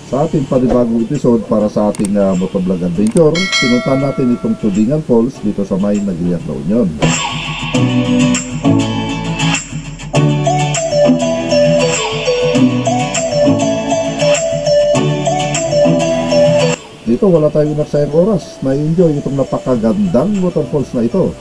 Sa ating panibagong episode para sa ating motovlog adventure, pinuntahan natin itong Tudingan Falls dito sa may Naguilian, La Union. Dito wala tayong nagsayang oras, na-enjoy itong napakagandang waterfalls na ito.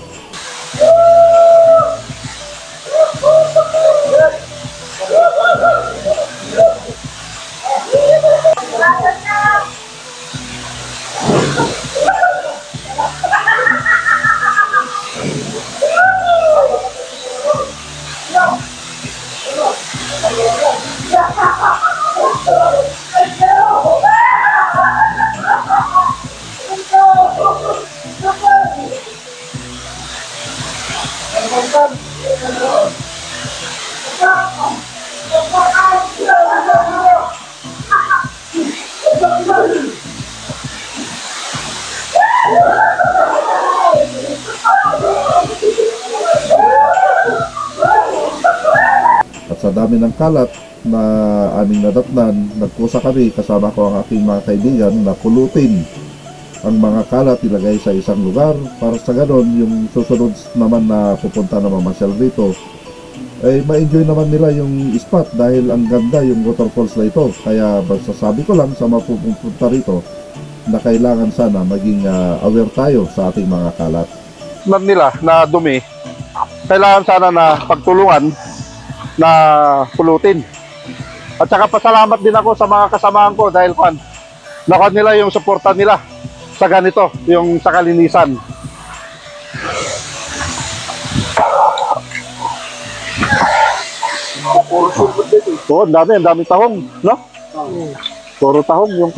At sa dami ng kalat na aming nadatnan, nagkusa kami kasama ko ang aking mga kaibigan na pulutin ang mga kalat, ilagay sa isang lugar para sa ganon yung susunod naman na pupunta na mamasyal rito ay ma-enjoy naman nila yung spot dahil ang ganda yung waterfalls na ito. Kaya sasabi ko lang sa mga pupunta rito na kailangan sana maging aware tayo sa ating mga kalat nila na dumi. Kailangan sana na pagtulungan na pulutin. At saka pasalamat din ako sa mga kasamahan ko dahil nakuha nila yung suporta nila sa ganito, yung sa kalinisan. Oo, ang dami tahong, no? Puro tahong yung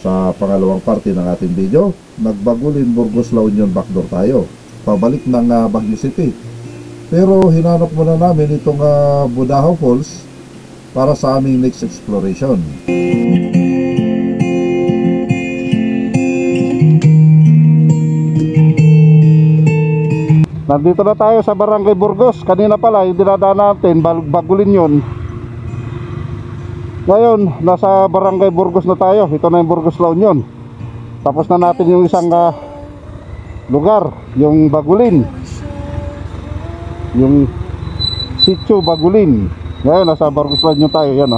Sa pangalawang parte ng ating video, nagbagulin Burgos, La Union backdoor tayo, pabalik ng Baguio City. Pero hinanap muna namin itong Budahaw Falls para sa aming next exploration. Nandito na tayo sa Barangay Burgos. Kanina pala yung dinadaan natin, Bagulin yun. Ngayon, nasa Barangay Burgos na tayo. Ito na yung Burgos, La Union. Tapos na natin yung isang lugar, yung Bagulin, yung Sitio Bagulin. Ngayon, nasa Burgos, La Union tayo. Yan,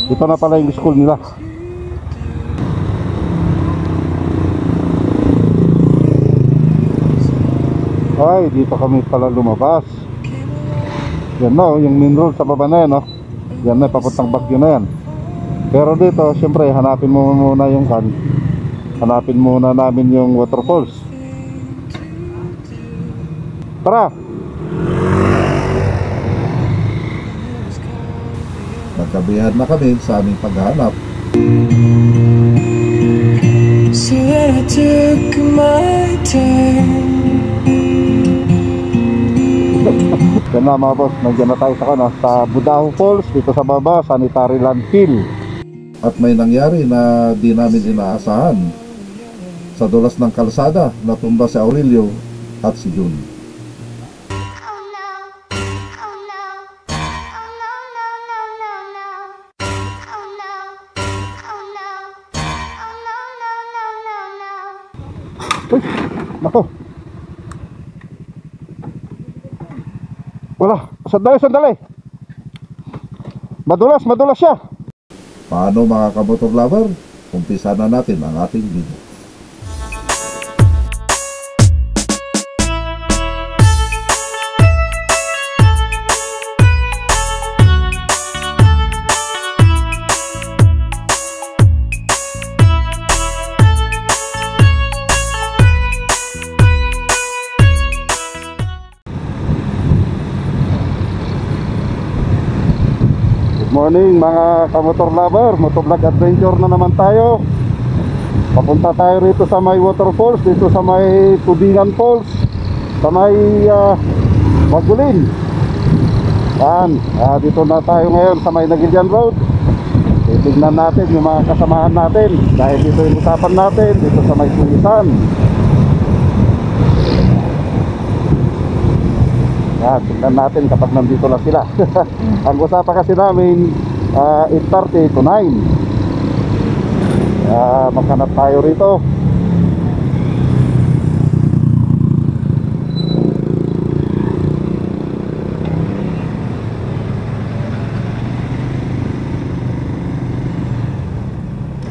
ito na pala yung school nila. Ay, dito kami pala lumabas. Yan na, yung main road sa baba na yan, yan na, papuntang Baguio na yan. Pero dito, syempre, hanapin mo muna yung hanapin muna namin yung waterfalls. Tara! Nagkabihan na kami sa aming paghahanap. So I took my turn. Yan na mga boss, nandiyan na tayo sa Budahaw Falls, dito sa baba, Sanitary Landfill. At may nangyari na di namin inaasahan. Sa dulas ng kalsada, natumba si Aurelio at si June. Uy, nako. Wala, sandali. Madulas siya. Paano mga kamotor lover? Umpisa na natin ang ating video. Morning mga kamotor lover, motovlog adventure na naman tayo. Papunta tayo rito sa may waterfalls, dito sa may Tudingan Falls, sa may Bagulin. Yan, dito na tayo ngayon sa may Naguilian Road. Titignan natin yung mga kasamahan natin dahil dito yung usapan natin, dito sa may Tulisan. Tignan natin kapag nandito na sila. Ang usapan kasi namin 8:30 to 9. Maghanap tayo rito.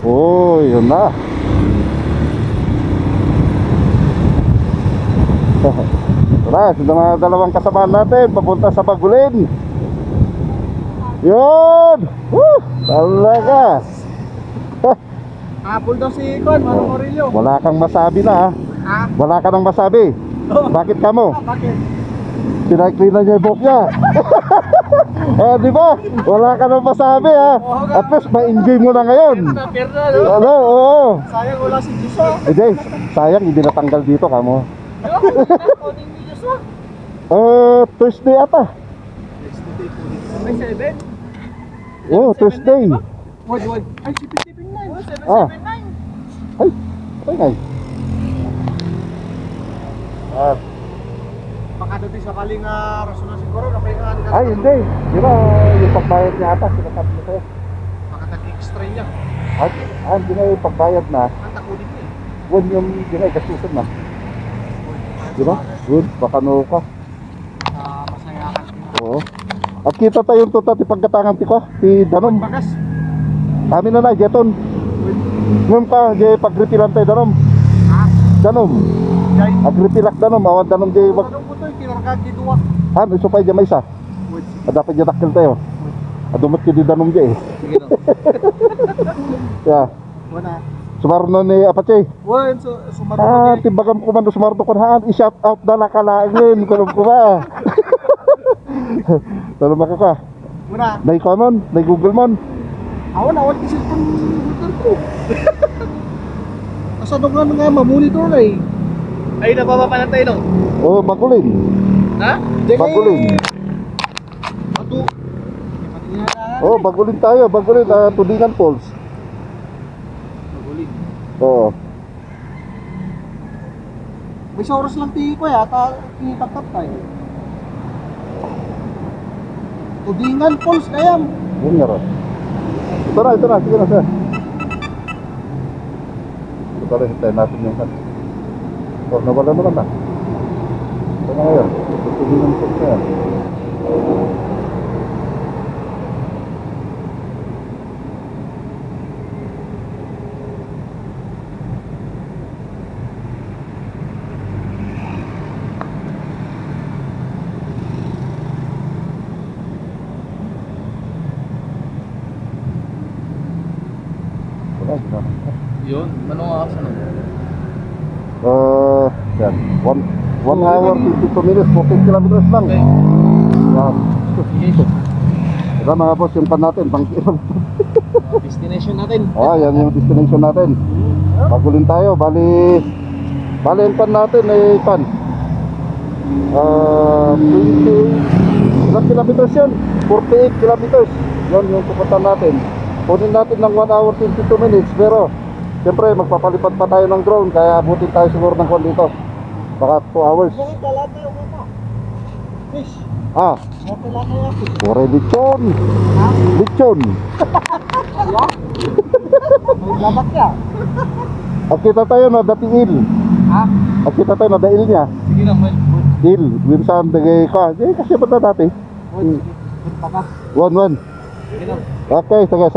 Oh, yun na. Tara, sa mga dalawang kasamaan natin papunta sa Bagulin. Yun! Woo! Talaga. Apple daw si Kon, Manong Aurelio. Wala kang masabi na, ha? Ha? Wala ka nang masabi. Bakit ka mo? Bakit? Sinakli na niya yung buhok niya. Di ba? Wala ka nang masabi, ha? At least ma-enjoy mo na ngayon. Napirna, no? Ano? Oo. Sayang wala si Joshua. Hindi, sayang hindi natanggal dito kamo. Kunin ni Joshua. Thursday ata. May 7? Oh, Thursday. Wag. Ay, 779. Ah. 779. Ay, okay. At Baka doon sakaling rasunan siguro. Napahinga nila. ay, hindi. Di ba yung pagbayad niya ata, sinasabi ko sa'yo. Baka nag-extra niya. Hindi na yung pagbayad na. Ang takunin niya. Huwag yung ginagastusan na. Di ba? Good, baka no ka. Masayakan. Oo. At kita tayong tuta ti pagkatangan ti ko, ti Danom. Bagas. Kami na jeton. Ngayon pa, di pagripilan tayo Danom. Ha? Danom. Jay. Agripilak Danom, awan Danom di wag. Anong puto yung kinaragad dito wak? Iso pa dyan may isa. Dapat dyan takil tayo. Adumot ki di Danom di eh. Sige no. Yeah. Wala. Sumarno ni Apache. Wan, sumarunod niya. Timbagam ko man do sumarno ko haan. I-shout out na nakalaingin. Kulong ko ba? Talo ba ka? Muna. Nay common, nay Google mon. Awan kasi itong computer ko. Kasadog lang nga mamonitor na eh. Ay, nabababa na tayo no? Oh, Bagulin. Ha? Bagulin. Ato. Oh, Bagulin tayo. Bagulin, Tudingan Falls. Maguling. Oo. May sa oras lang tiyo ko yata. Tinitap-tap tayo. Tudingan Falls kaya. Yun nga rin. Ito na. Sige na, sir. Ito rin, hintayin natin yung kan. Oh, nawala mo lang na. Ito na ngayon. Tudingan Falls na yan. Yun, manong oras ano? Yan. 1 hour, 52 minutes, 14 kilometers lang. Okay. Yan. Ito mga boss, yung pan natin, pang Destination natin. yan yung destination natin. Bagulin tayo, bali yung pan natin ay 20 ilang kilometers yun? 48 kilometers. Yun yung pupunta natin. Kunin natin ng 1 hour 22 minutes, pero siyempre magpapalipad pa tayo ng drone, kaya abutin tayo siguro ng kwan dito. Baka 2 hours. Bakit wala tayo muna? Fish. Bakit wala tayo fish? Pure lechon. Ha? Lechon. Wala? May labat ka. At kita tayo na datiil. Ha? At kita tayo na dail niya. Sige lang, man. Dil, winsan dagay ka. Kasi ba na dati? Sige. Baka. 1-1. Sige lang. Okay, sige.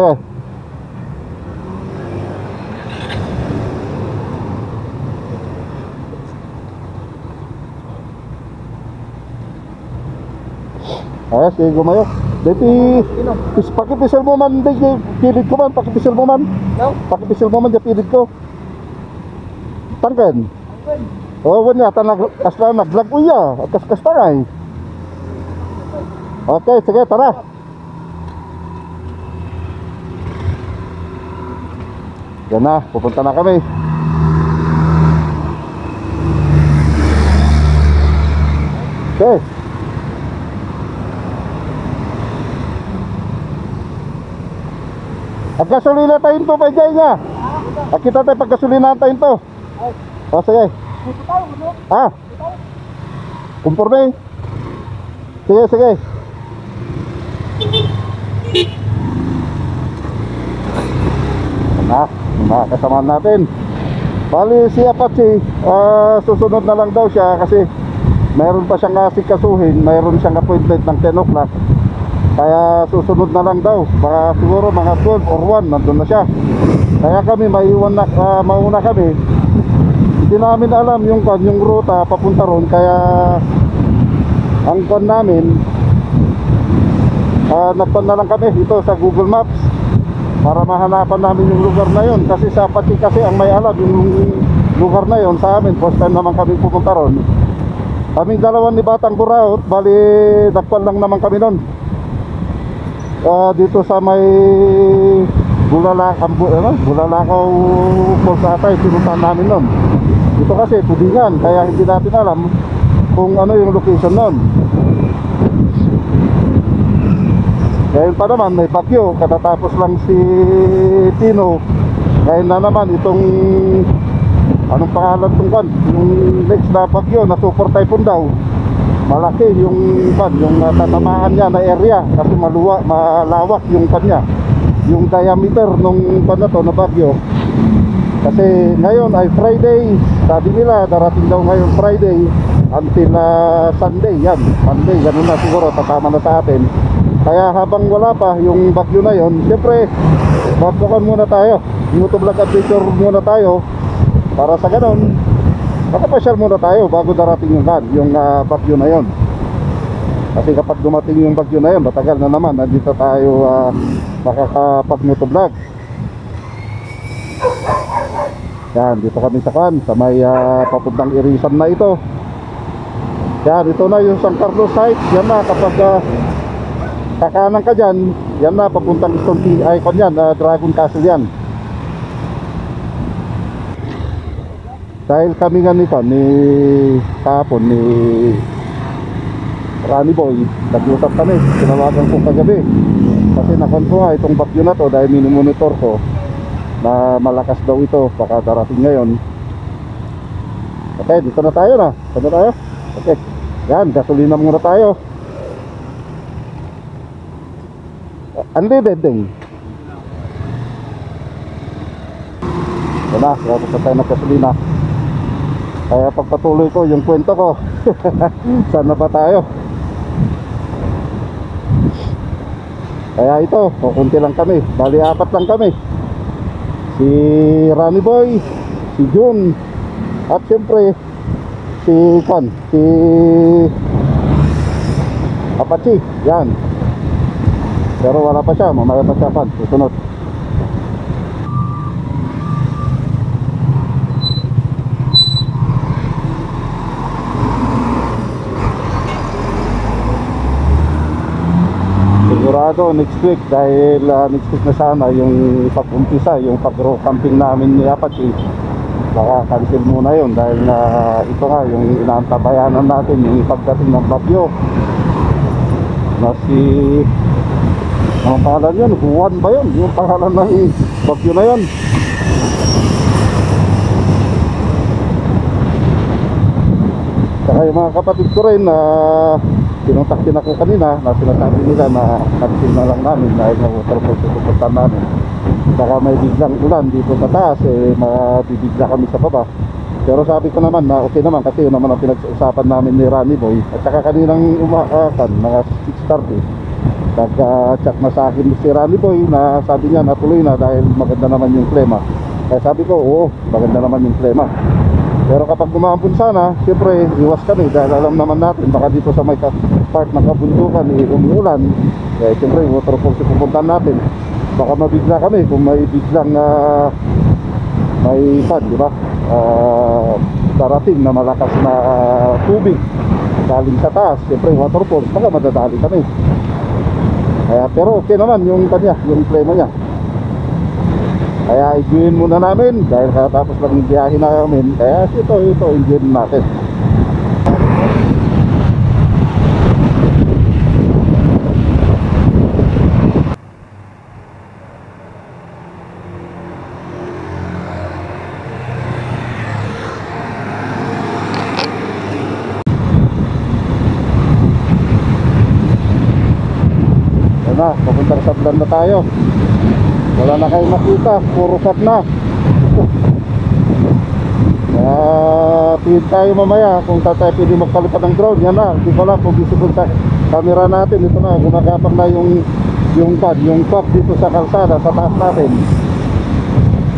Ayos, sige gumayo. Dati, pakipisal mo man, pilit ko man, pakipisal mo man. No? Pakipisal mo man, pilit ko. Tangkan. Oo, wala, kasla naglag uya, kas tangay. Okay, sige, tara. Yan na, pupunta na kami. Okay. At gasolina tayo to, pa dyan nga. At kita tayo pag gasolina tayo to. O, sige. Puto tayo, ano? Kumporme. Sige, sige. Yung mga kasama natin. Bali si Apache, susunod na lang daw siya kasi mayroon pa siyang asikasuhin, mayroon siyang appointment ng 10 o'clock. Kaya susunod na lang daw, baka siguro mga 12 or 1 nandun na siya. Kaya kami mauna kami. Hindi namin alam yung ruta papunta ron, kaya ang namin nagpan na lang kami ito sa Google Maps para mahanapan namin yung lugar na yon, kasi sa Apache kasi ang may alam yung lugar na yon. Sa amin, first time naman kami pumunta ron. Kaming dalawa ni Batang Buraot, bali nagpan lang naman kami nun. Dito sa may Bulalakaw Falls ata yung pinuntahan namin nun. Dito kasi tudingan, kaya hindi natin alam kung ano yung location nun. Ngayon pa naman may bagyo, katatapos lang si Tino. Ngayon na naman itong anong pangalan tong kan, yung next na bagyo na super typhoon daw. Malaki yung tatamaan niya na area kasi malawak yung kanya, yung diameter nung na to na bagyo. Kasi ngayon ay Friday, sabi nila darating daw ngayon Friday until Sunday. Yan, Monday, ganun na siguro, tatama na sa atin. Kaya habang wala pa yung bagyo na yon, siyempre magbukan muna tayo, YouTube Vlog Adventure muna tayo, para sa ganun makapasyal muna tayo bago darating yung bagyo na yon. Kasi kapag dumating yung bagyo na yon, matagal na naman, nandito tayo makakapag-motovlog. Yan, dito kami sa may papuntang Irisan na ito. Yan, ito na yung San Carlos site. Yan na, kapag kakanan ka dyan, yan na, papuntang Stone Icon yan, Dragon Castle yan. Dahil kami nga nito ni kahapon ni Rani Boy, nag-usap kami, tinawagan ko kagabi kasi nakon ko nga itong bagyo na to, dahil minimonitor ko na malakas daw ito, baka darating ngayon. Okay, dito na tayo na. Dito na tayo. Okay, yan, gasolina muna tayo. Unleaded din. Wala, kaya tayo ng gasolina. Kaya pagpatuloy ko yung kwento ko. Saan na ba tayo? Kaya ito, kukunti lang kami. Bali 4 lang kami. Si Rani Boy, si Jun, at siyempre si Apache. Yan. Pero wala pa siya, mamaya pa siya susunod. Sigurado next week, dahil next week na sana yung pag-umpisa, yung pag-camping namin ni Apache. Baka cancel muna yun dahil ito nga yung inaantabayanan natin, yung pagdating ng bagyo na si anong pangalan yun? Juan ba yun? Yung pangalan ng bagyo na yun. Saka yung mga kapatid ko rin na pinuntakin ako kanina, na sinasabi nila na cancel na lang namin dahil na waterfall susuportan namin. Saka may biglang ulan dito sa taas, mabibigla kami sa baba. Pero sabi ko naman na okay naman, kasi yun naman ang pinag-uusapan namin ni Rani Boy. At saka kaninang mga 6:30, nag-chat na sa akin si Rani Boy na sabi niya natuloy na dahil maganda naman yung klima. Kaya sabi ko, oo, maganda naman yung klima. Pero kapag gumambon sana, siyempre iwas kami dahil alam naman natin baka dito sa may part ng kabundukan umuulan. Kaya siyempre waterfall si pupuntahan natin, baka mabigla kami kung may biglang may di ba? Darating na malakas na tubig galing sa taas, siyempre waterfall, baka madadali kami. Kaya pero okay naman yung kanya, yung klima niya. Kaya i-join muna namin dahil katapos lang yung biyahe namin. Kaya ito i-join natin. na, papuntang Sablan na tayo. Wala na kayong makita, puro cut na. Tingin tayo mamaya kung saan tayo pwede magpalipad ng drone. Yan na, hindi ko lang kung visible sa camera natin. Ito na, gumagapang na yung pad dito sa kalsada, sa taas natin.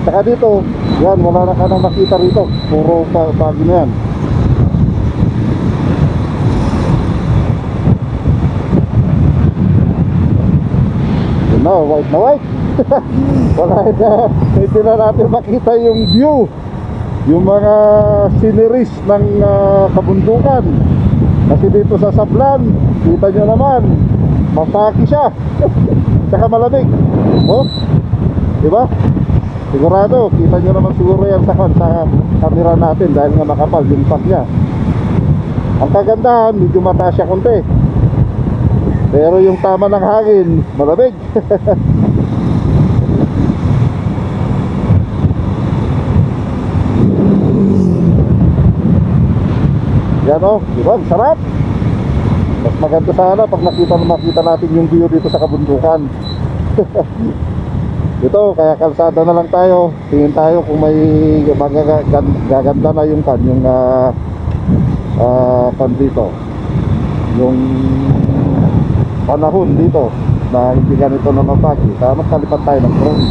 Saka dito, yan, wala na ka nang makita rito. Puro pagi na yan. Yun na, white na white. Wala na, hindi na natin makita yung view, yung mga sceneries ng kabundukan. Kasi dito sa Sablan, kita nyo naman, mapaki siya. Saka malamig. Oh, diba? Sigurado, kita nyo naman siguro yan sa camera natin dahil nga makapal yung pack niya. Ang kagandahan, medyo mataas siya konti. Pero yung tama ng hangin, malamig. Yan o, diba? Sarap. Mas maganda sana pag makita natin yung view dito sa kabundukan. Ito, kaya kalsada na lang tayo. Tingin tayo kung may gaganda na yung dito. Yung panahon dito na hindi ganito na mapagi. Kaya magkalipat tayo ng drone.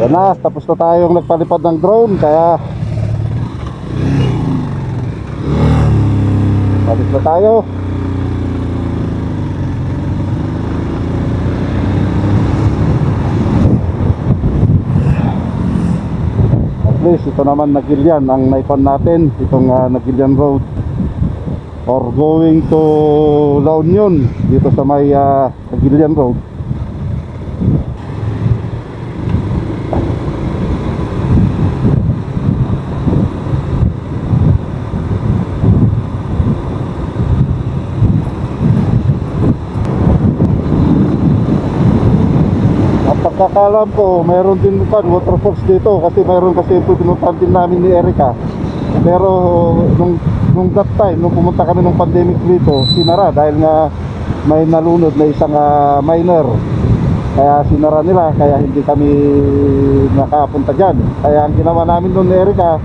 Yan na, tapos na tayong nagpalipad ng drone, kaya balik na tayo. At least ito naman Nagilian ang naipon natin, itong Nagilian Road or going to La Union dito sa may Nagilian Road. Pagkakalam ko, mayroon din waterfalls dito kasi mayroon kasi ito pinuntahan din namin ni Erica. Pero nung that time, nung pumunta kami ng pandemic dito, sinara dahil nga may nalunod na isang minor. Kaya sinara nila, kaya hindi kami nakapunta dyan. Kaya ang ginawa namin doon ni Erica,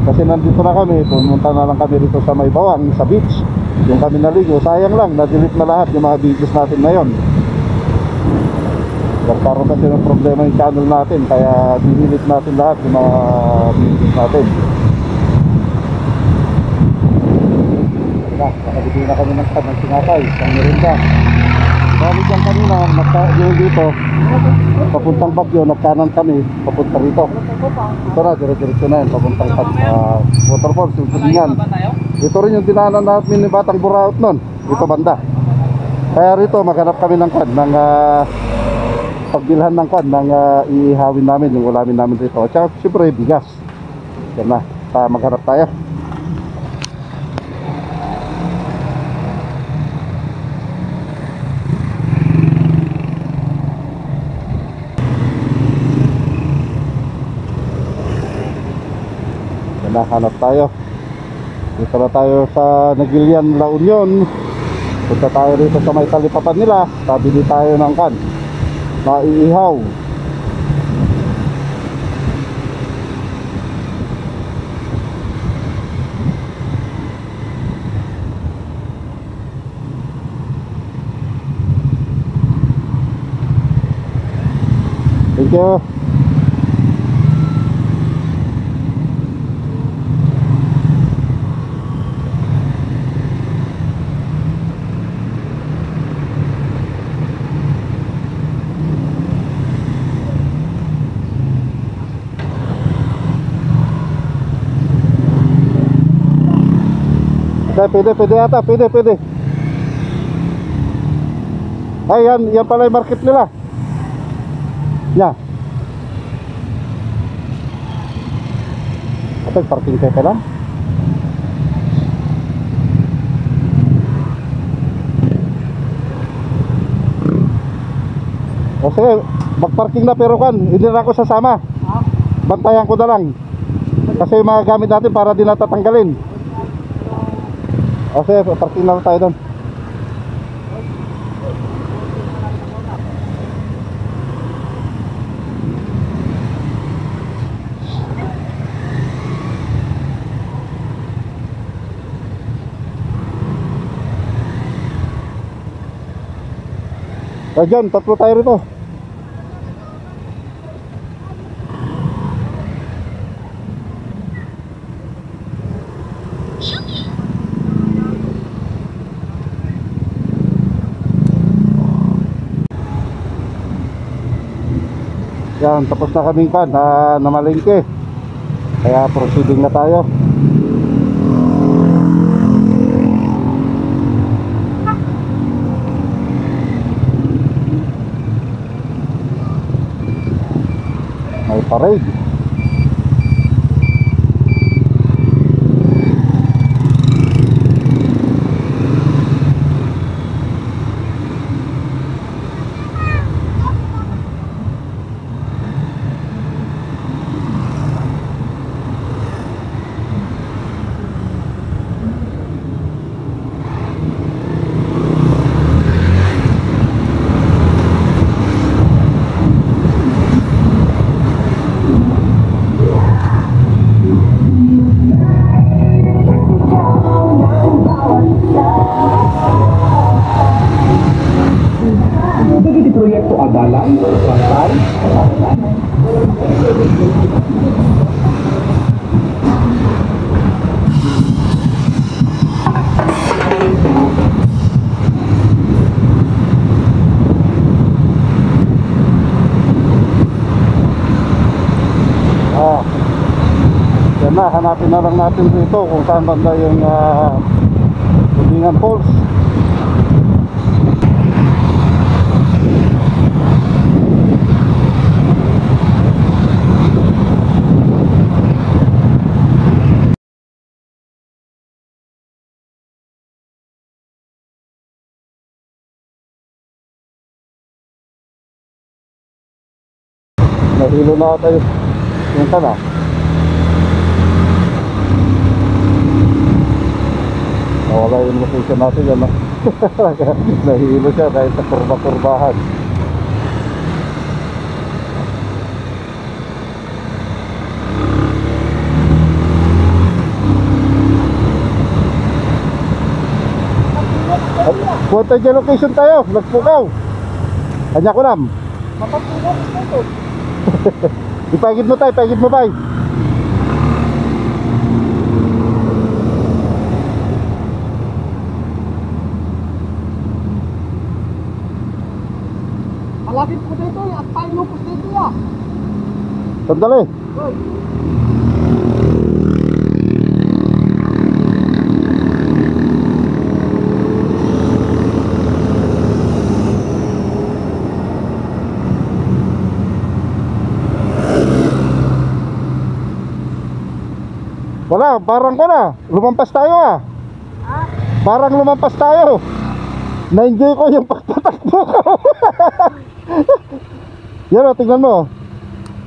kasi nandito na kami, pumunta na lang kami dito sa may Bawang, sa beach. Yung kami naligo, sayang lang, na-delete na lahat yung mga videos natin ngayon. Nagkaroon kasi ng problema yung channel natin, kaya dinilit natin lahat yung mga videos natin. Nakabigay na kami ng sinakay, ng merinda. Bali dyan kanina, yung dito, papuntang Bagyo, nagkanan kami, papunta rito. Ito na, dire-diretso na yun, papuntang waterfalls, yung Tudingan. Ito rin yung dinanan namin ni Batang Buraot nun, dito banda. Kaya rito, maghanap kami ng pagbilhan ng ihawin namin, yung ulamin namin dito. At saka siyempre bigas. Yan na. magharap tayo. Hanap tayo. Dito na tayo sa Nagilian, La Union. Punta tayo rito sa may talipapan nila. Tabili tayo ng kan maiihaw. Thank you. Pwede ata, pwede. Ay, yan pala yung market nila. Yan. Ito, parking kayo lang. O sige, mag-parking na pero kan, hindi na ako sasama. Bantayan ko na lang. Kasi yung mga gamit natin para di natatanggalin. O sige, parking na tayo doon. Diyan, tatlo tayo rito. Yan, tapos na kaming namalingke. Kaya proceeding na tayo. May parade. Proyekto Adalan, Pasal, yan na, hanapin na lang natin dito kung saan banda yung Tudingan Falls. Nahilo na tayo yung sana. Nawala yung location natin yan. Nahilo siya dahil sa kurba-kurbahan. Punta dyan location tayo. Nagpukaw. Kanya ko lang. Mapapunan ito. Ipagid mo tayo, pagid mo tayo. Malapit ko dito at tayo lupos dito ya. Sandali. Hoy. Wala, parang ko na. Lumampas tayo ah. Parang lumampas tayo. Na-enjoy ko yung pagtatakbo ko. Yan o, tingnan mo.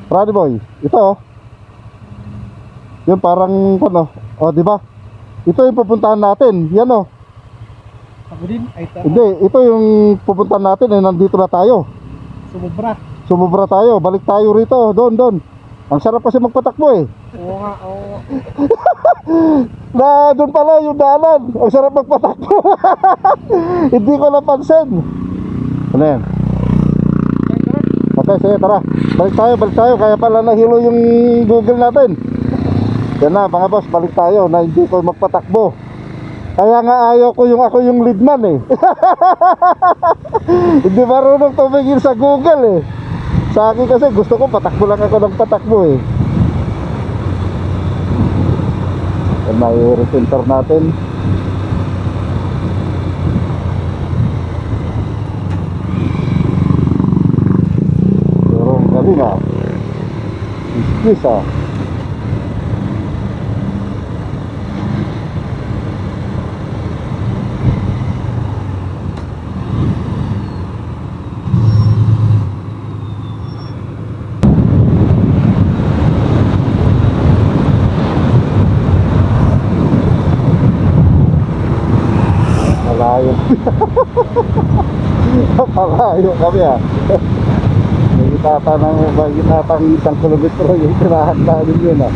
Rani boy, ito oh. Yung parang ano, oh, di ba? Ito yung pupuntahan natin. Yan oh. Ako din, ay ta. Hindi, ito yung pupuntahan natin eh, nandito na tayo. Sumubra. Sumubra tayo, balik tayo rito, doon. Ang sarap kasi magpatakbo eh. Oo nga, oo. Na doon pala yung daanan. Ang sarap magpatakbo. Hindi ko napansin. Ano yan? Okay, sige, tara. Balik tayo. Kaya pala nahilo yung Google natin. Yan na mga boss, balik tayo na hindi ko magpatakbo. Kaya nga ayaw ko yung ako yung leadman eh. Hindi marunong tumingin sa Google eh. Sa akin kasi gusto ko patakbo lang ako ng patakbo eh. Yan na yung recenter natin. Pero ang galing ah. Iskis ah. Malayo. Malayo kami ah. Magitatang 1 kilometro yung tirahan namin yun ah.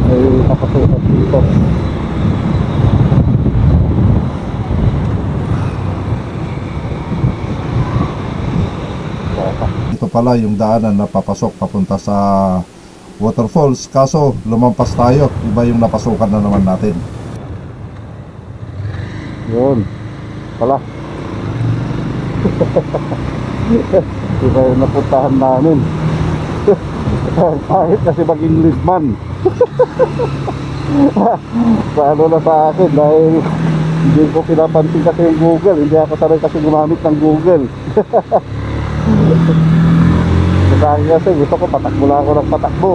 May kapasukan dito. Ito pala yung daanan na papasok papunta sa waterfalls, kaso lumampas tayo, iba yung napasukan na naman natin. Yun pala. Iba yung napuntahan namin. Kahit kasi maging leadman. Paano na sa akin dahil hindi ko pinapansin kasi yung Google. Hindi ako sanay kasi gumamit ng Google. Sa akin kasi gusto ko patakbo lang ako ng patakbo.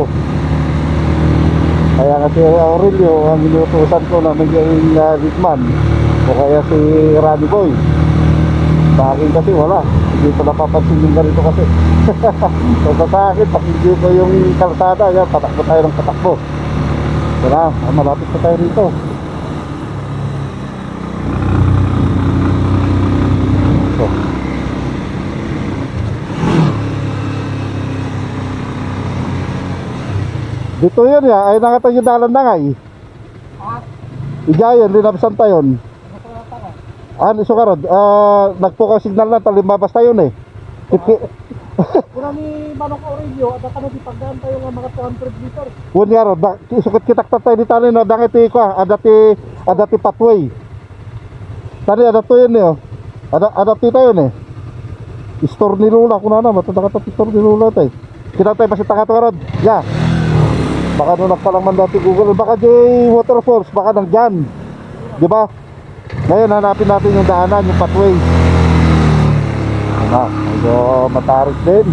Kaya kasi Aurelio ang inutusan ko na maging leadman, o kaya si Rani Boy. Sa akin kasi wala, hindi ko napapansin yung ganito kasi. So sa akin, pakinggan ko yung kalsada, yan, patakbo tayo ng patakbo. Wala, malapit na tayo rito. So dito yun ya, ay nakatayo yung dalan na nga eh. Igayan, linabsan tayo yun. Ano so karod, nagpukaw signal na talimabas tayo eh. Kuna ni Manong Aurelio, at ano di pagdaan tayo nga mga 200 meters. Wun nga ro, sukat kitakta tayo di tali no, dangiti ko, adati pathway. Tani adato yun eh, adati tayo eh. Store ni Lula, kuna na, matadakata store ni Lula tayo. Kinatay pa si Takato karod, ya. Baka nung nagpalang man dati Google, baka di waterfalls, baka nang dyan. Diba? Ngayon hanapin natin yung daanan, yung pathway. Medyo matarik din.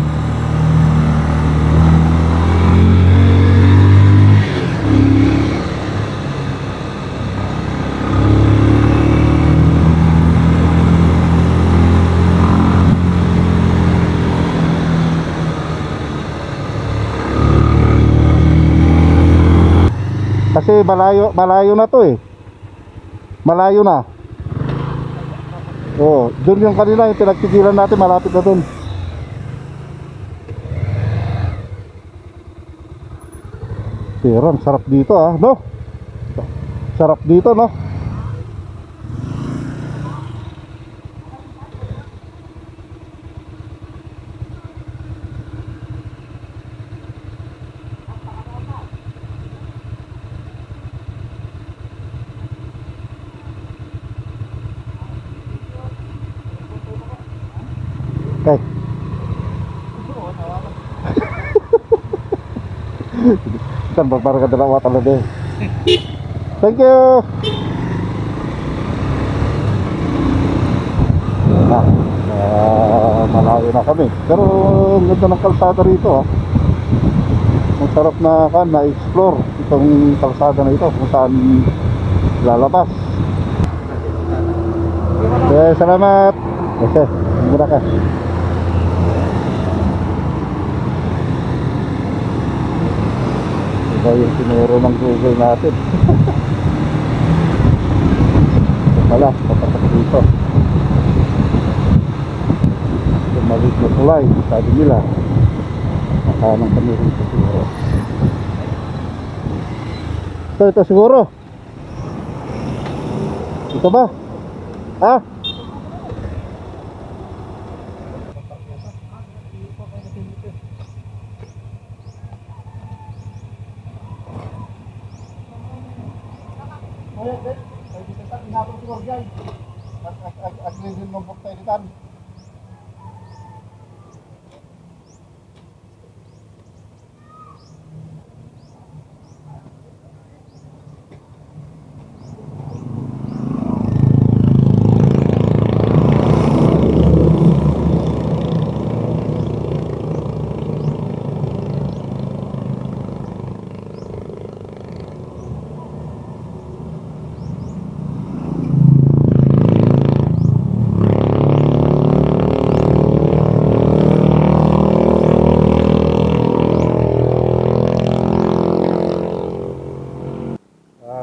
Kasi malayo na to eh. Malayo na. Oh, doon yung kanina yung pinagtigilan natin, malapit na doon. Pero ang sarap dito ah, no? Sarap dito, no? Okay. Kan barbar ka dalawa talaga. Thank you. na. Malayo na kami. Pero ang ganda ng kalsada rito, ah. Ang sarap na explore itong kalsada na ito kung saan lalabas. Okay, salamat. Okay, muna ka. Ito yung tinuro ng Google natin. Ito pala, papatak dito. Ito maliit na tulay, sabi nila. Makanan kami rito siguro. Ito siguro. Ito ba? Ha? Aglilin mo bukta editan.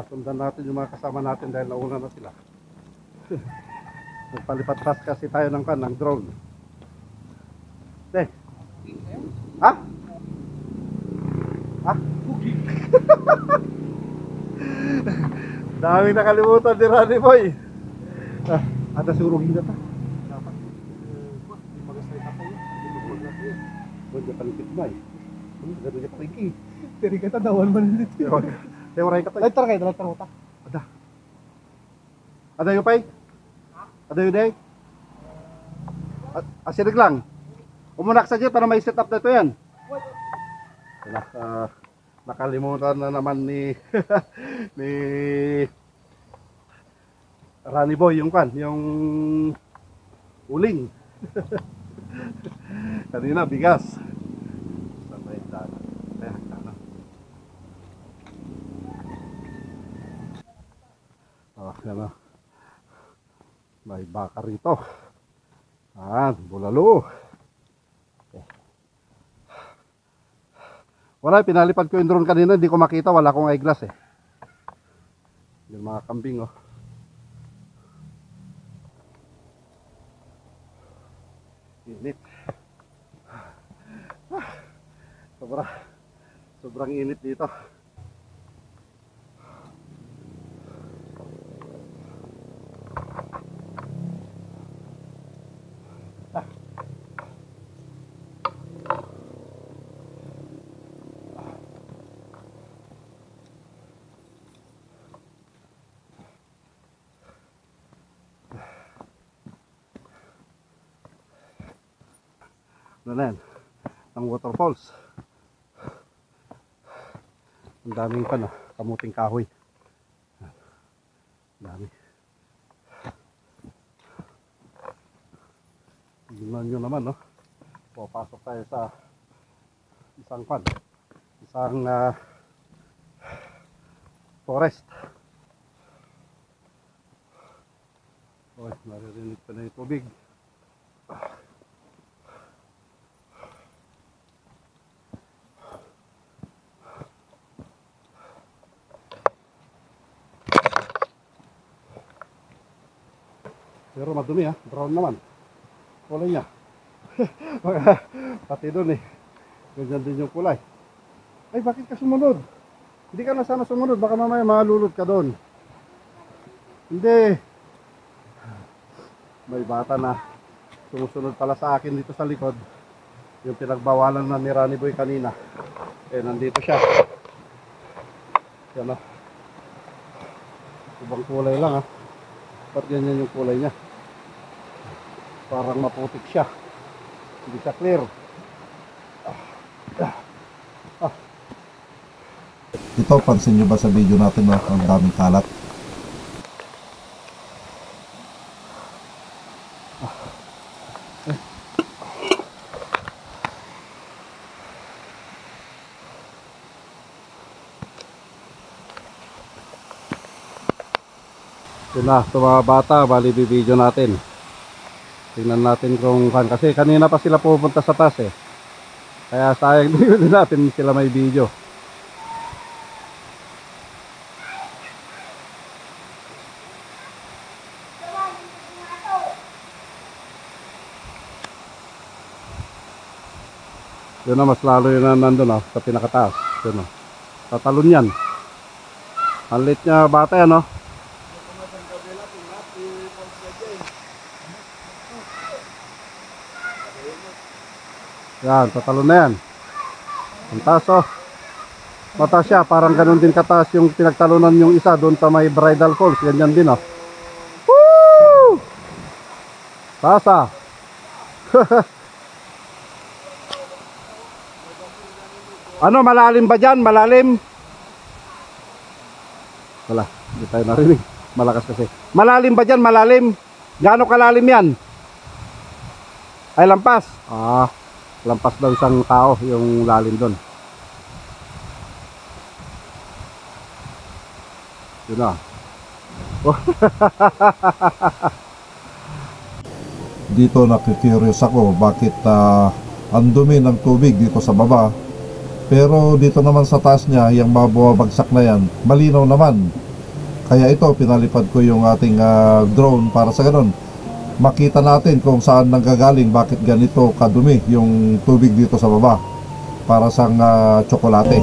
Sundan natin yung mga kasama natin dahil nauna na sila. Nagpalipat-ras kasi tayo ng drone. Ha? Ha? Daming nakalimutan ni Rani Boy. Ada siguro gina ta. Dapat magasay ka tayo. Huwag ka palipit ba eh. Gano'n ka paliki. Tiri ka tadawan man dito. Teoray ka tayo. Lantar kayo, lantar mo ta. Ada yung pay? Ada yung day? Asirig lang. Umunak sa para may setup na ito yan. Nakalimutan na naman ni ni Rani Boy yung uling. Kanina bigas. Sabay daan. Yan, may baka rito. Bulalo. Okay. Wala, pinalipad ko yung drone kanina, hindi ko makita, wala akong eyeglass eh. Yung mga kambing oh. Init. Sobrang init dito. Yan, ang waterfalls. Ang daming kamuting kahoy. Dami. Tingnan nyo naman, no? Papasok tayo sa isang forest. Naririnig pa na yung tubig. Pero madumi brown naman. Kulay niya. Pati doon eh. Ganyan din yung kulay. Ay, bakit ka sumunod? Hindi ka na sana sumunod. Baka mamaya malulod ka doon. Hindi. May bata na sumusunod pala sa akin dito sa likod. Yung pinagbawalan na ni Rani Boy kanina. Nandito siya. Yan ibang kulay lang Ba't ganyan yung kulay niya? Parang maputik siya. Hindi siya clear. Ito, pansin nyo ba sa video natin na ang daming kalat? Yun na, sa mga bata, bali bibidyo natin. Tingnan natin kung kan. Kasi kanina pa sila pupunta sa taas eh. Kaya sayang din natin sila may video. Yun na, mas lalo yun na nandun sa pinakataas. Yun na. Tatalon yan. Ang lit niya bata yan, no? Yan, tatalon na yan. Ang taas, oh. Mataas siya, parang ganun din kataas yung pinagtalunan yung isa doon sa may Bridal Falls. Ganyan din, oh. Woo! Taas, ah. Ano, malalim ba dyan? Malalim? Wala, hindi tayo narinig. Malakas kasi. Malalim ba dyan? Malalim? Gaano kalalim yan? Ay, lampas. Ah, lampas daw isang tao yung lalim doon. Yun na. Dito nakikurious ako bakit ang dumi ng tubig dito sa baba. Pero dito naman sa taas niya, yung mga bumabagsak na yan, malinaw naman. Kaya ito, pinalipad ko yung ating drone para sa ganun. Makita natin kung saan nanggagaling, bakit ganito kadumi yung tubig dito sa baba. Para sang tsokolate.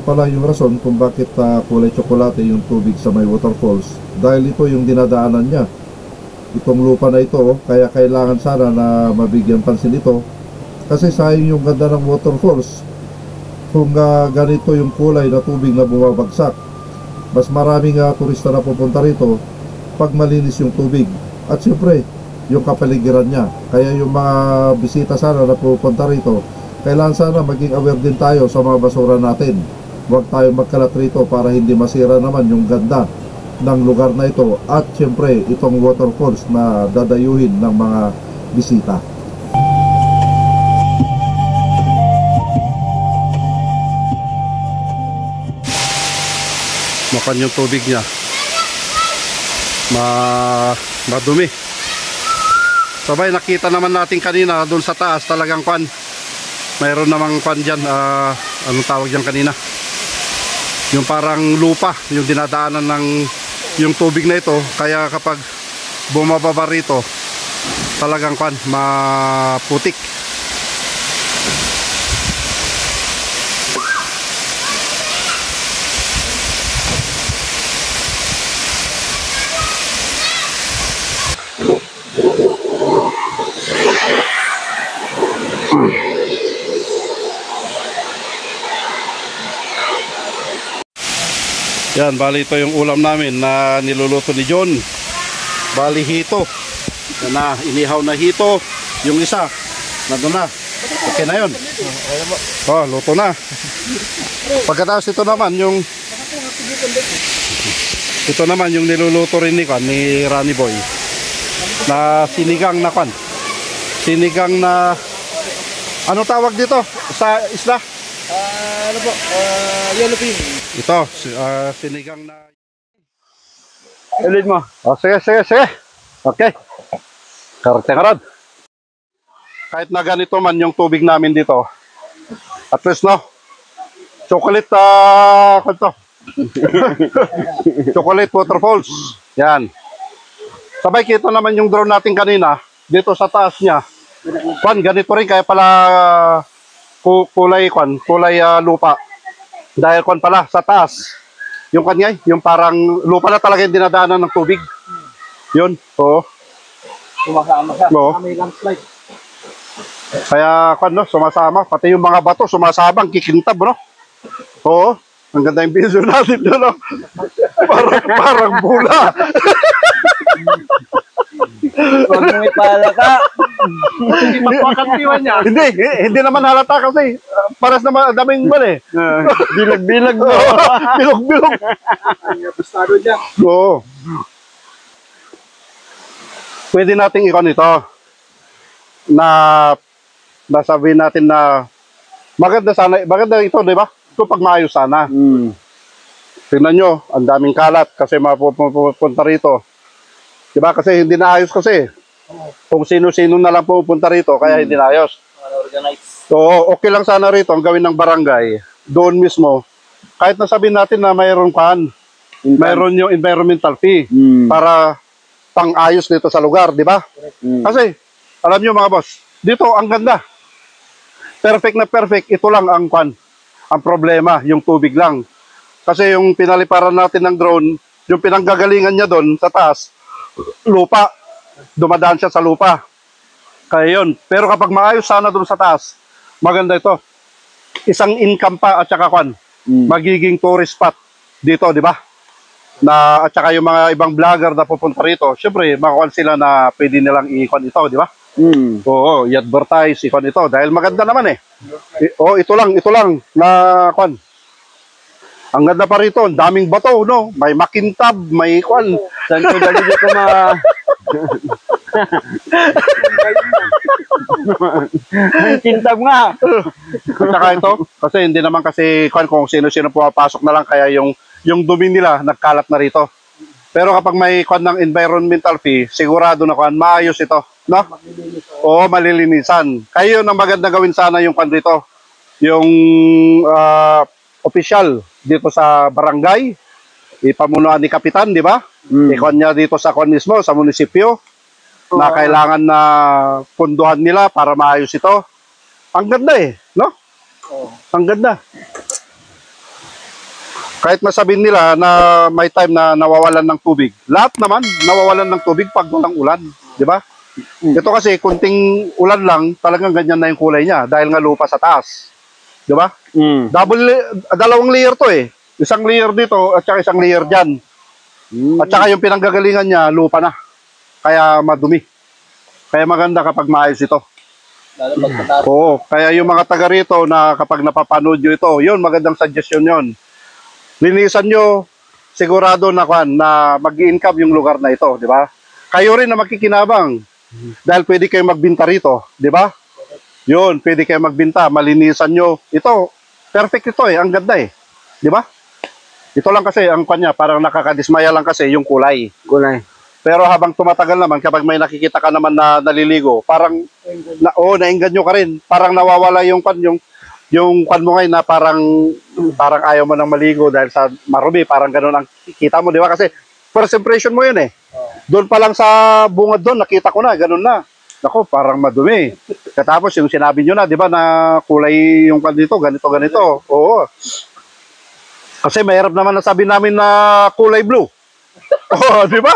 Pala yung rason kung bakit kulay tsokolate yung tubig sa may waterfalls, dahil ito yung dinadaanan niya, itong lupa na ito. Kaya kailangan sana na mabigyan pansin ito, kasi sayang yung ganda ng waterfalls kung ganito yung kulay na tubig na bumabagsak. Mas maraming turista na pupunta rito pag malinis yung tubig, at siyempre yung kapaligiran niya. Kaya yung mga bisita sana na pupunta rito, kailangan sana maging aware din tayo sa mga basura natin. Huwag tayong magkalat rito para hindi masira naman yung ganda ng lugar na ito, at syempre itong waterfalls na dadayuhin ng mga bisita. Makan yung tubig niya. Madumi. Sabay nakita naman natin kanina doon sa taas, talagang kwan. Mayroon namang kwan dyan, anong tawag dyan kanina? Yung parang lupa, yung dinadaanan ng yung tubig na ito. Kaya kapag bumababa rito, talagang kwan, maputik. Yan, bali ito yung ulam namin na niluluto ni John. Bali hito. Yan na, inihaw na hito. Yung isa, nandun na. Okay na yun. Oh, luto na. Pagkatapos ito naman yung niluluto rin ni Rani Boy. Na sinigang na kwan. Sinigang na, ano tawag dito sa isla? Ano po? Yellow pin. Ito, sinigang na... Elid mo. Oh, sige. Okay. Karte nga rod. Kahit na ganito man yung tubig namin dito, at least no, chocolate, kanto. Chocolate waterfalls. Yan. Sabay kita naman yung drone natin kanina, dito sa taas niya. Kwan, ganito rin, kaya pala kulay lupa. Dahil kwan pala sa taas, yung kanyay, yung parang lupa na talaga yung dinadaanan ng tubig. Yun, oo. Sumasama siya. Oo. May landslide. Kaya kwan, no, sumasama, pati yung mga bato sumasabang, kikintab, no? Oo. Ang ganda yung video natin doon, no? Parang bula. Huwag mong ipalaka. Hindi magpakantiwan niya. Hindi naman halata kasi paras naman daming mali. Bilag-bilag mo. Bilog-bilog. Bastado niya. Oo. Pwede nating ikon ito na nasabihin natin na maganda sana, maganda ito, di ba? Ito pag maayos sana. Tingnan nyo, ang daming kalat kasi mapupunta rito. Di ba? Kasi hindi naayos kasi. Kung sino-sino na lang pupunta rito, kaya hindi naayos. Organize. So, okay lang sana rito ang gawin ng barangay. Doon mismo, kahit nasabihin natin na mayroon mayroon yung environmental fee para pang-ayos dito sa lugar, di ba? Kasi, alam nyo mga boss, dito ang ganda. Perfect na perfect, ito lang ang ang problema, yung tubig lang. Kasi yung pinaliparan natin ng drone, yung pinanggagalingan niya doon sa taas, lupa. Dumadaan siya sa lupa. Kaya yun. Pero kapag maayos sana doon sa taas, maganda ito. Isang income pa at saka magiging tourist spot dito, di ba? Na at saka yung mga ibang vlogger na pupunta rito, syempre makakuan sila na pwede nilang i-ikon ito, di ba? Oo, i-advertise, ikon ito dahil maganda naman eh. Ito lang na kwan. Ang ganda pa rito, ang daming bato, no? May makintab, may kwan. Saan ko dali dito Ang kintab nga. At saka ito, kasi hindi naman kasi kwan kung sino-sino pumapasok na lang kaya yung dumi nila nagkalat na rito. Pero kapag may kwan ng environmental fee, sigurado na kwan, maayos ito, no? Oo, malilinisan. Kaya yun ang maganda gawin sana yung kwan dito. Yung official dito sa barangay, ipamunuan ni Kapitan, di ba? Ikon niya dito sa kwan mismo, sa munisipyo, na kailangan na punduhan nila para maayos ito. Ang ganda eh, no? Ang ganda. Kahit masabihin nila na may time na nawawalan ng tubig, lahat naman nawawalan ng tubig pag walang ulan, di ba? Ito kasi kunting ulan lang, talagang ganyan na yung kulay niya dahil nga lupa sa taas. Di ba? Dalawang layer to eh. Isang layer dito at saka isang layer dyan. At saka yung pinanggagalingan niya, lupa na. Kaya madumi. Kaya maganda kapag maayos ito. Oo, kaya yung mga taga rito na kapag napapanood nyo ito, yun, magandang suggestion yun. Linisan nyo, sigurado na mag-i-income yung lugar na ito, di ba? Kayo rin na makikinabang. Dahil pwede kayo magbinta rito, di ba? Yun, pwede kayo magbinta, malinisan nyo. Ito, perfect ito eh, ang ganda eh. Di ba? Ito lang kasi, ang kanya, parang nakakadismaya lang kasi yung kulay. Pero habang tumatagal naman, kapag may nakikita ka naman na naliligo, parang, naengganyo ka rin. Parang nawawala yung kwan mo ngayon na parang ayaw mo nang maligo dahil sa marumi, parang ganun ang kita mo, di ba? Kasi first impression mo yun eh. Doon pa lang sa bungad doon, nakita ko na, ganun na. Ako, parang madumi. Katapos yung sinabi nyo na, di ba, na kulay yung kwan dito, ganito. Oo. Kasi mahirap naman na sabi namin na kulay blue. Oo, di ba?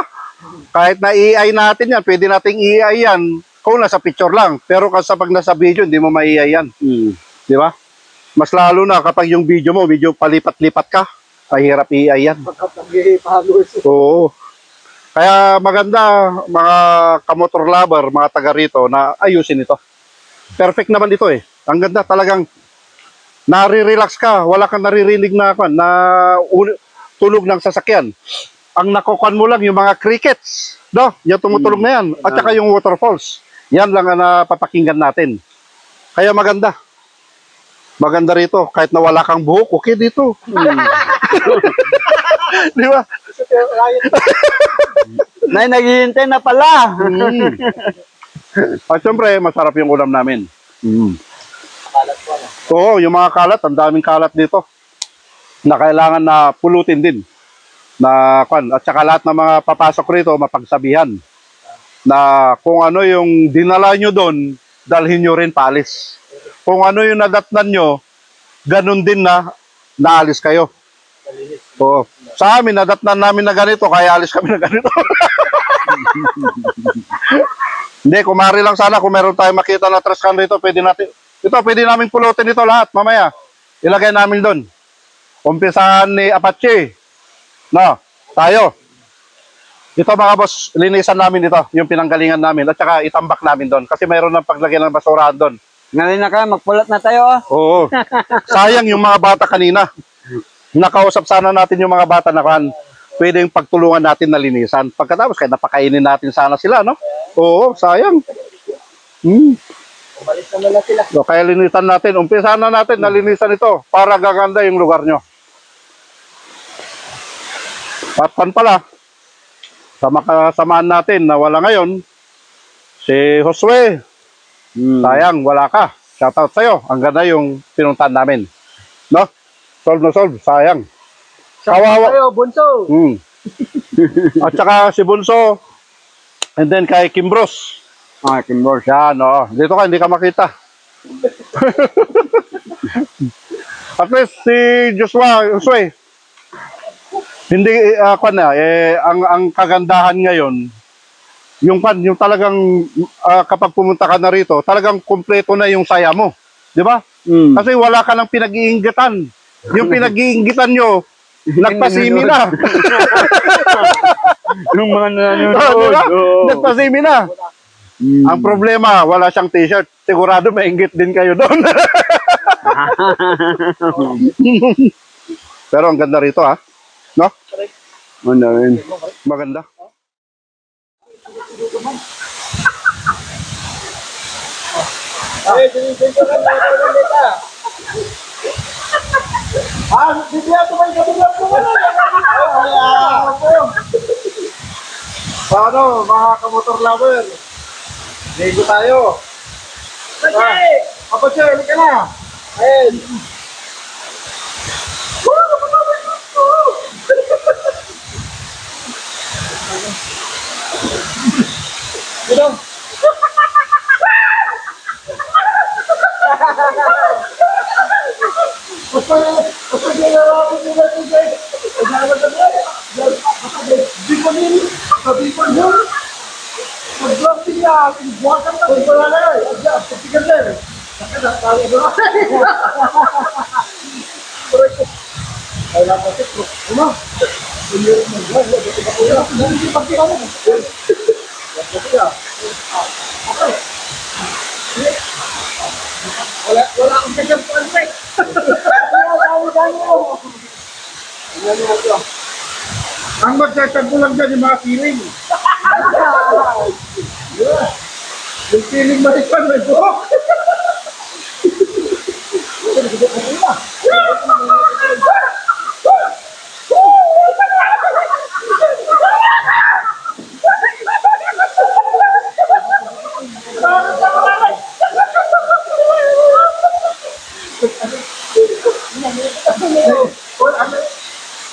Kahit na i-AI natin yan, pwede nating i-AI yan kung nasa picture lang. Pero kasi pag nasa video, hindi mo ma-AI yan. Di ba? Mas lalo na kapag yung video mo, medyo palipat-lipat ka, mahirap i-AI yan. Oo. Kaya maganda, mga kamotor lover, mga taga rito, na ayusin ito. Perfect naman ito eh. Ang ganda talagang nare-relax ka, wala kang naririnig na tunog ng sasakyan. Ang nakukuhan mo lang yung mga crickets, no? Yung tumutulog na yan. At saka yung waterfalls. Yan lang ang napapakinggan natin. Kaya maganda. Maganda rito. Kahit na wala kang buhok, okay dito. Di ba? Nay, naghihintay na pala. At syempre, masarap yung ulam namin. Oo, yung mga kalat, ang daming kalat dito. Na kailangan na pulutin din. At saka lahat ng mga papasok rito, mapagsabihan. Na kung ano yung dinala nyo doon, dalhin nyo rin paalis. Kung ano yung nadatnan nyo, ganun din na naalis kayo. Oo. Sa amin, nadatnan namin na ganito, kaya alis kami na ganito. Hindi, kumari lang sana kung meron tayong makita na trash can rito, pwede namin pulutin ito lahat mamaya. Ilagay namin doon. umpisahan ni Apache. No, tayo. Ito mga boss, linisan namin ito, yung pinanggalingan namin, at saka itambak namin doon. Kasi mayroon ng paglagyan ng basurahan doon. Ngayon na ka, magpulat na tayo. Oo. Sayang yung mga bata kanina. Nakausap sana natin yung mga bata na pwedeng pagtulungan natin na linisan. Pagkatapos, kaya napakainin natin sana sila, no? Oo, sayang. Umalis na nila sila. So, kaya linisan natin. Umpisahan na natin na linisan ito para gaganda yung lugar nyo. At pan pala, sa makasamaan natin na wala ngayon, si Josue. Sayang, wala ka. Shoutout sa'yo. Ang ganda yung pinuntahan namin. No? Solve na solve. Sayang. Kawawa. Tayo, Bunso. At saka si Bunso. And then kay Kimbros. Kimbros. Yan, o. Dito ka, hindi ka makita. At least si Josue. Hindi, ang kagandahan ngayon, yung talagang kapag pumunta ka na rito, talagang kumpleto na yung saya mo. Di ba? Kasi wala ka nang pinag-iingitan. Yung pinag-iingitan nyo, nagpasimi na. Yung mga nanonood. Diba? Nagpasimi na. Ang problema, wala siyang t-shirt. Sigurado maingit din kayo doon. Pero ang ganda rito, ha? No? Maganda. Paano, mga kamotor lover? Ligo tayo. Apache, ulit ka na. Ayun. Gidong. Wala akong kagampan, Mike. Ang magtatagpo lang dyan yung mga feeling. Yung feeling malipan, may buhok.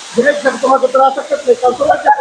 Direct sa mga katrasak at may kalsulat ka.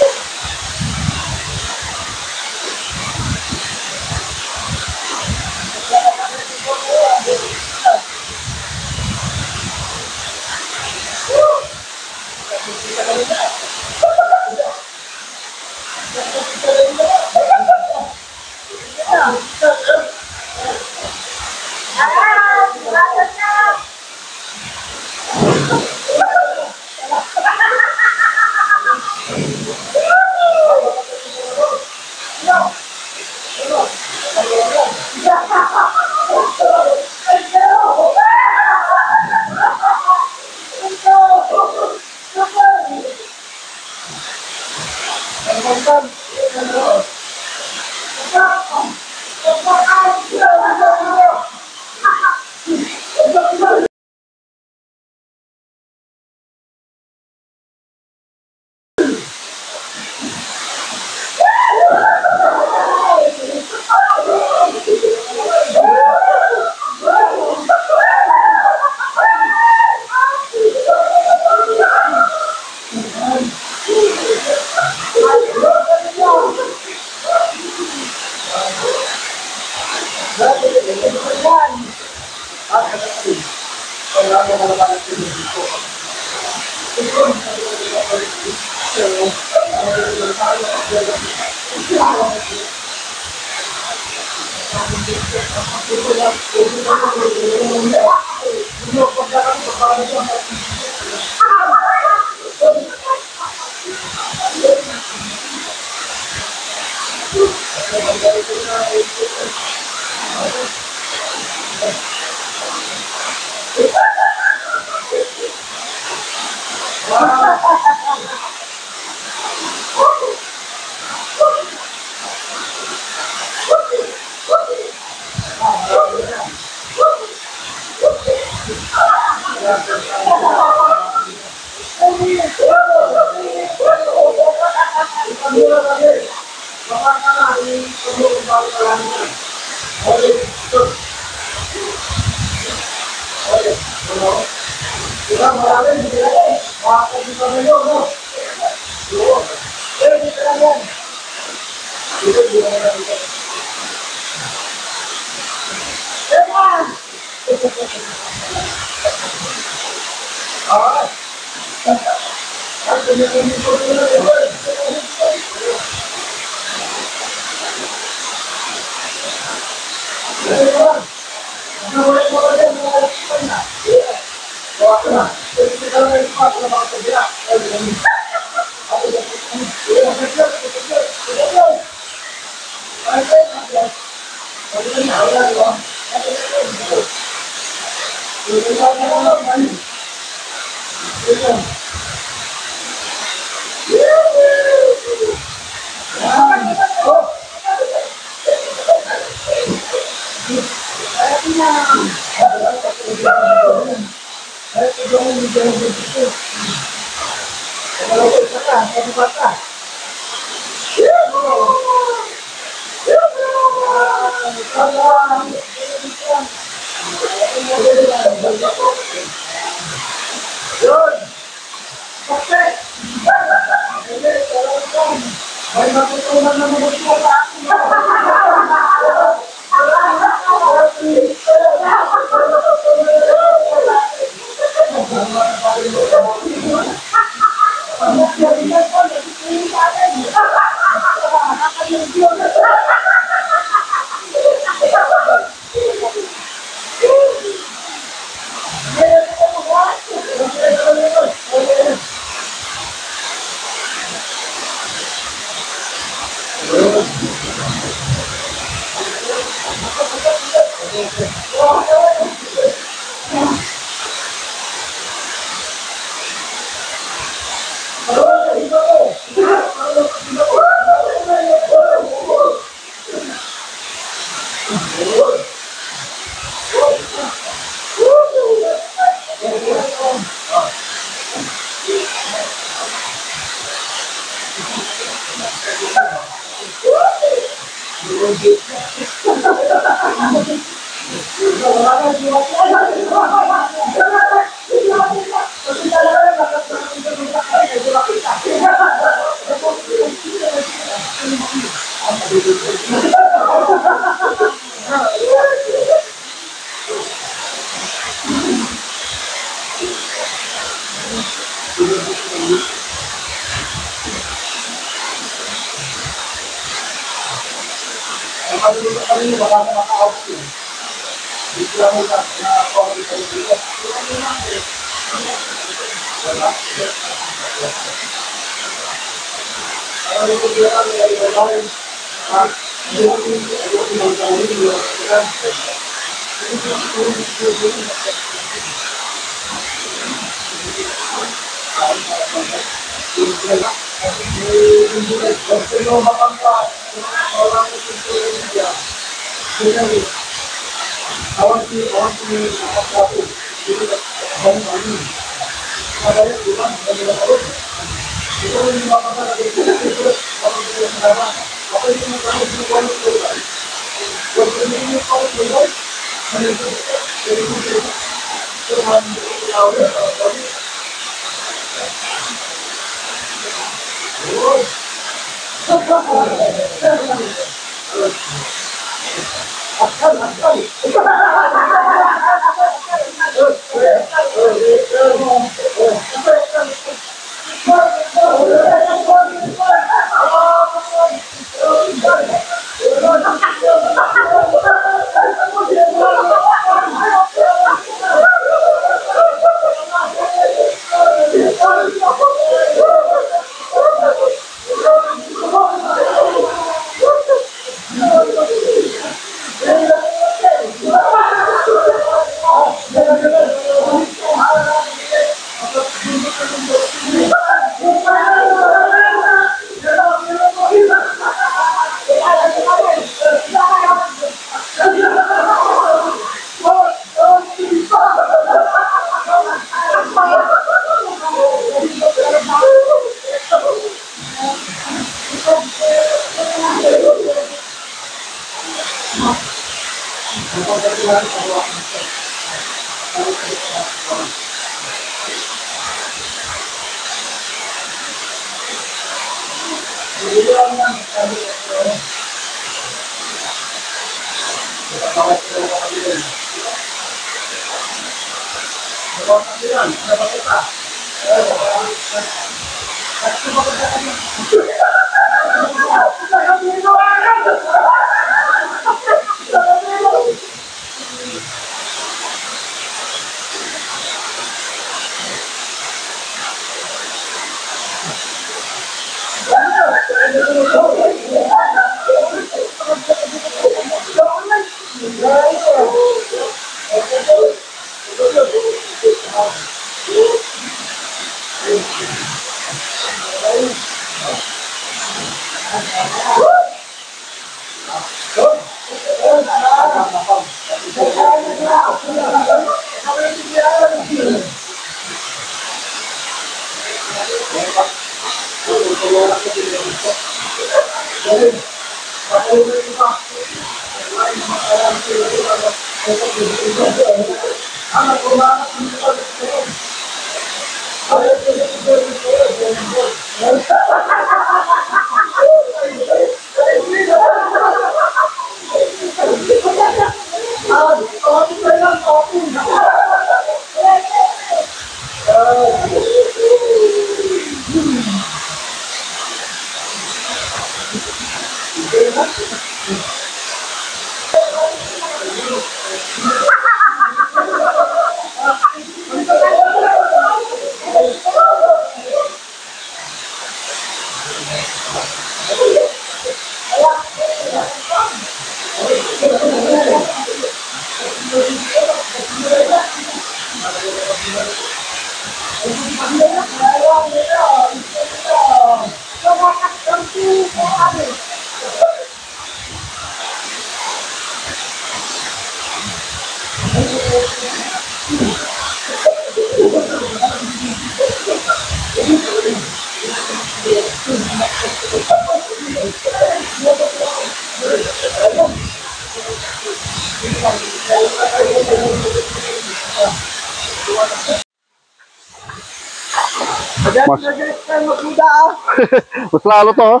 Mas lalo to, oh.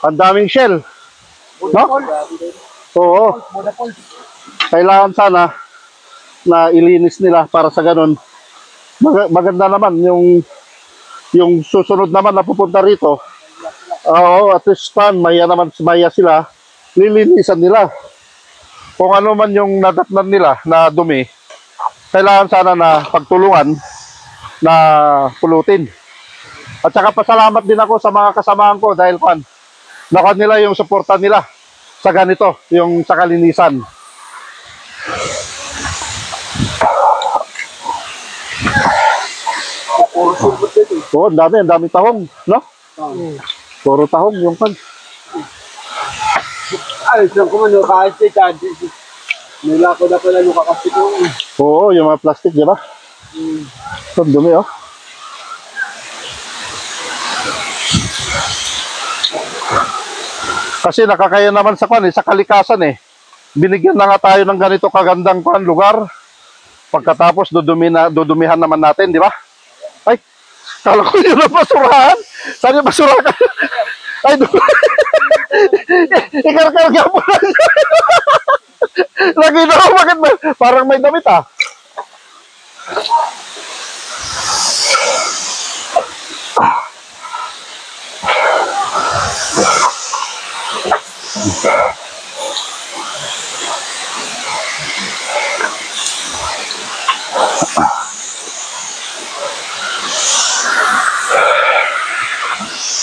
Ang daming shell. No? Oo. Kailangan sana na ilinis nila para sa ganun. Maganda naman yung susunod naman na pupunta rito. Oo, at least maya sila, lilinisan nila. Kung ano man yung nadatnan nila na dumi, kailangan sana na pagtulungan na pulutin. At saka pasalamat din ako sa mga kasamahan ko dahil nakuha nila yung suporta nila sa ganito, yung sa kalinisan. Oo, ang dami tahong, no? Puro tahong yung Ay, saan ko man yung kahit nila ko na pala yung kakasip ko. Oo, yung mga plastic, di ba? Ito, dumi, oh. Kasi nakakaya naman sa sa kalikasan eh. Binigyan na nga tayo ng ganito kagandang lugar. Pagkatapos dudumihan naman natin, di ba? Ay, kala ko yun ang basurahan. Saan yung basurahan? Ay, ikarkarga mo lang. Lagi na ako, bakit ba? Parang may damit ah.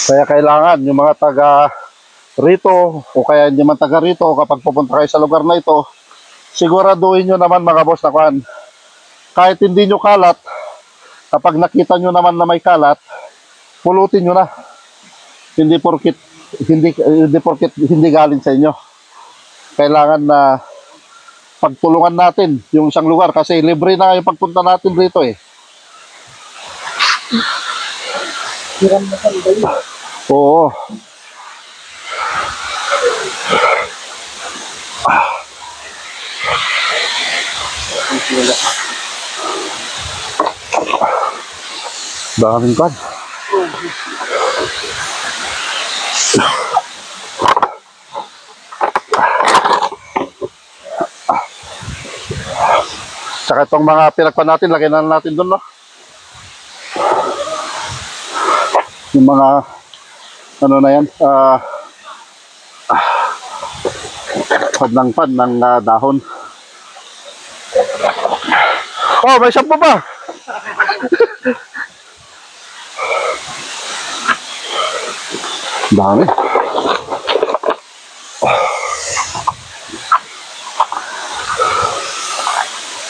Kaya kailangan yung mga taga rito o kaya hindi man taga rito kapag pupunta kayo sa lugar na ito, siguraduhin nyo naman mga boss na kahit hindi nyo kalat, kapag nakita nyo naman na may kalat, pulutin nyo na. Hindi porkit hindi galing sa inyo. Kailangan na pagtulungan natin yung isang lugar kasi libre na yung pagpunta natin rito eh. Oo. Daming kan. Saka itong mga pinagpan natin, lagyan na natin doon, no? Yung mga ano na yan, pad ng dahon. Oh, may shampoo pa. Dami.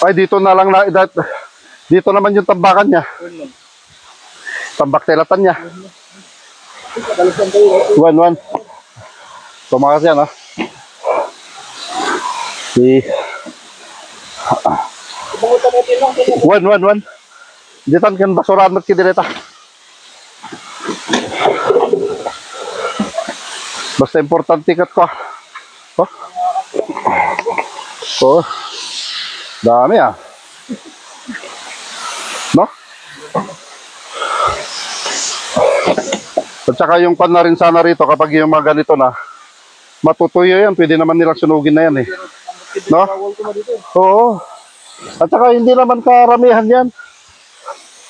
Ay, dito na lang dito naman yung tambakan niya. Tambak telatan niya. 1-1. Tumakas yan, ha? Ibangutan natin lang. Wan. Ditan kan basurahan mo kidireta. Basta importante kat ko. Oh. Oh. Dami ah. No? At saka yung pan na rin sana rito kapag yung mga ganito na matutuyo yan, pwede naman nilang sunugin na yan eh. No? Oo. At saka hindi naman karamihan yan.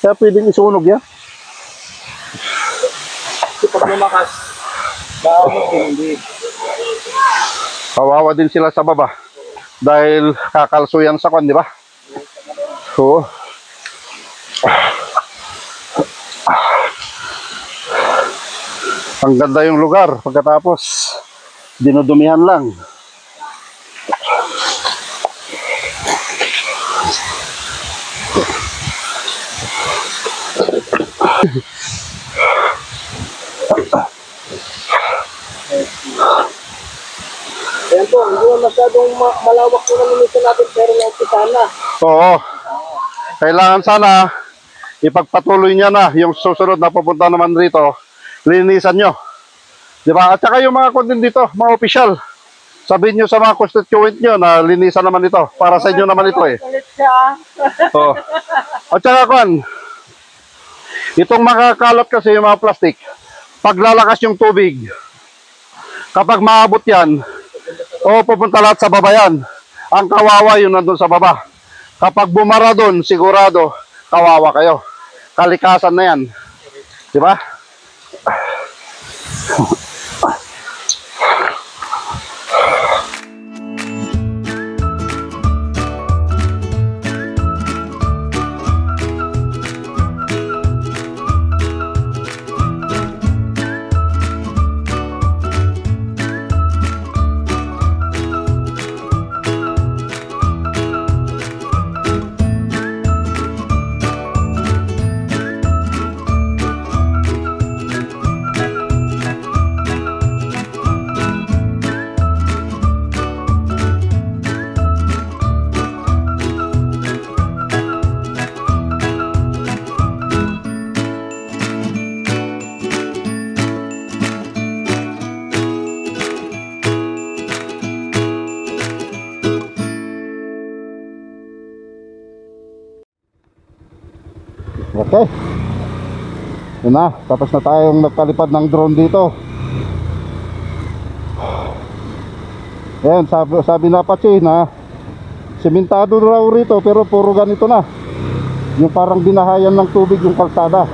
Kaya pwedeng isunog yan. Pag lumakas, hindi. Kawawa din sila sa baba. Dahil kakalso yan sa kwan, di ba? Oo. Ang ganda yung lugar. Pagkatapos, dinudumihan lang. Ayan po, hindi naman masyadong malawak po naman ito natin pero naumpisa na. Oo. Kailangan sana ipagpatuloy niya na yung susunod na pupunta naman rito. Linisan nyo. Di ba? At saka yung mga content dito, mga opisyal. Sabihin nyo sa mga constituent nyo na linisan naman ito. Para sa inyo naman ito eh. Ulit siya. Oo. At saka kwan, itong makakalat kasi yung mga plastic, paglalakas yung tubig, kapag maabot yan, pupunta lahat sa baba yan. Ang kawawa yun nandun sa baba. Kapag bumara doon, sigurado, kawawa kayo. Kalikasan na yan. Di ba? Okay. Yun na, tapos na tayong nagpalipad ng drone dito. Ayan, sabi na Pachi na simentado raw rito pero puro ganito na. Yung parang binahayan ng tubig yung kalsada.